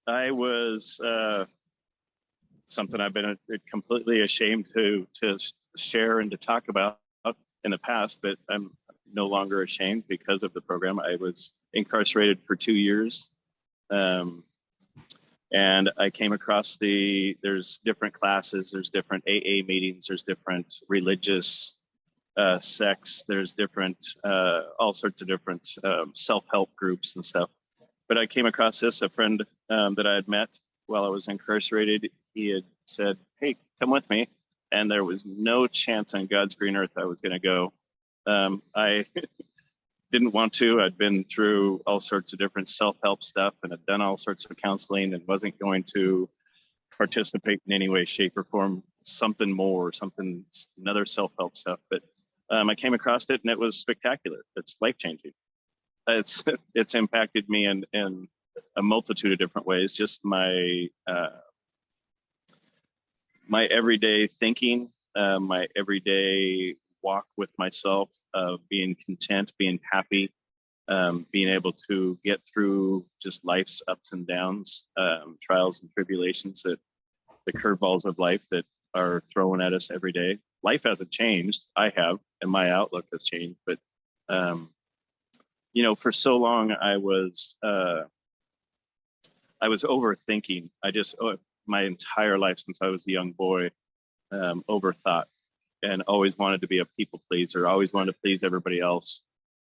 I was something I've been completely ashamed to share and to talk about in the past, but I'm no longer ashamed because of the program. I was incarcerated for 2 years. And I came across there's different classes, there's different AA meetings, there's different religious sects, there's different, all sorts of different self-help groups and stuff. But I came across this, a friend that I had met while I was incarcerated. He had said, "Hey, come with me." And there was no chance on God's green earth I was going to go. I didn't want to. I'd been through all sorts of different self-help stuff and had done all sorts of counseling and wasn't going to participate in any way, shape, or form, something more, another self-help stuff. But I came across it and it was spectacular. It's life-changing. It's impacted me in a multitude of different ways. Just my everyday thinking, my everyday walk with myself, being content, being happy, being able to get through just life's ups and downs, trials and tribulations, that the curveballs of life that are thrown at us every day. Life hasn't changed. I have, and my outlook has changed. But for so long I was overthinking. My entire life since I was a young boy, overthought and always wanted to be a people pleaser, always wanted to please everybody else.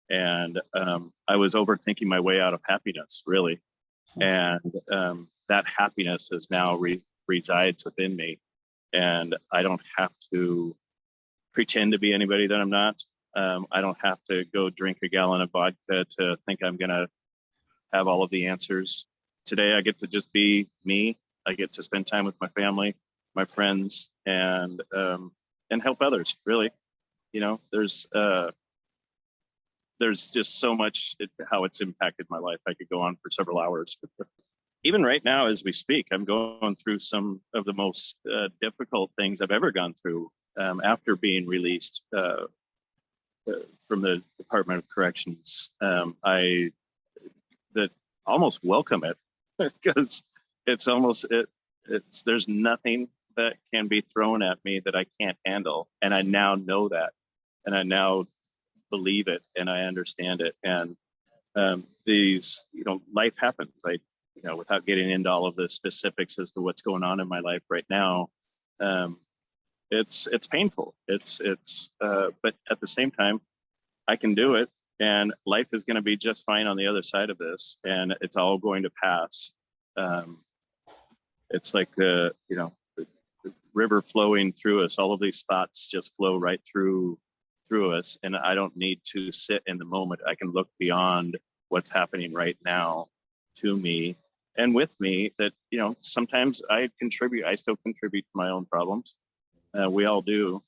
And I was overthinking my way out of happiness, really. And that happiness is now resides within me. And I don't have to pretend to be anybody that I'm not. I don't have to go drink a gallon of vodka to think I'm going to have all of the answers. Today, I get to just be me. I get to spend time with my family, my friends, and help others, really. There's just so much how it's impacted my life. I could go on for several hours. Even right now, as we speak, I'm going through some of the most difficult things I've ever gone through after being released from the Department of Corrections. I almost welcome it because there's nothing that can be thrown at me that I can't handle. And I now know that, and I now believe it, and I understand it. And life happens. Without getting into all of the specifics as to what's going on in my life right now, it's painful. But at the same time, I can do it, and life is going to be just fine on the other side of this, and it's all going to pass. It's like the river flowing through us. All of these thoughts just flow right through us, and I don't need to sit in the moment. I can look beyond what's happening right now to me and with me. That sometimes I still contribute to my own problems. We all do,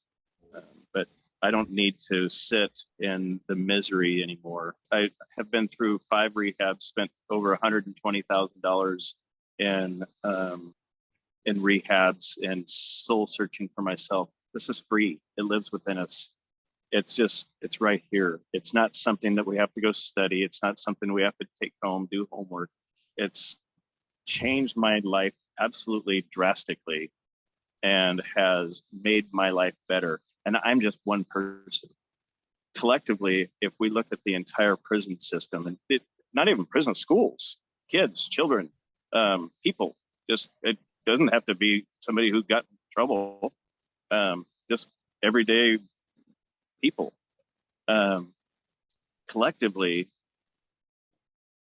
but I don't need to sit in the misery anymore. I have been through 5 rehabs, spent over $120,000 in rehabs and soul searching for myself. This is free. It lives within us. It's right here. It's not something that we have to go study. It's not something we have to take home, do homework. It's changed my life absolutely drastically and has made my life better. And I'm just one person. Collectively, if we look at the entire prison system, and not even prison, schools, kids, children, people, it doesn't have to be somebody who got in trouble, just everyday people. Collectively,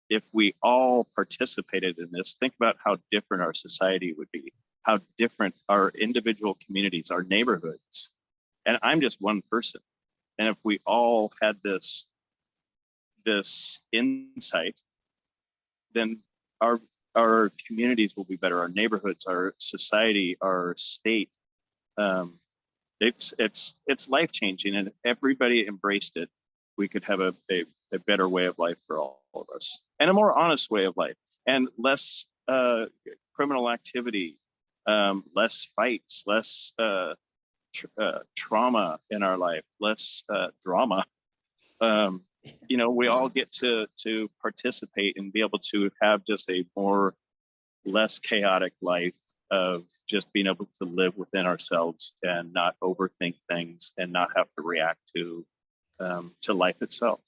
if we all participated in this, think about how different our society would be, how different our individual communities, our neighborhoods. And I'm just one person. And if we all had this insight, then our communities will be better, our neighborhoods, our society, our state. It's life-changing, and if everybody embraced it, we could have a better way of life for all of us, and a more honest way of life, and less criminal activity, less fights, less trauma in our life, less drama. We all get to participate and be able to have just a more less chaotic life of just being able to live within ourselves and not overthink things and not have to react to life itself.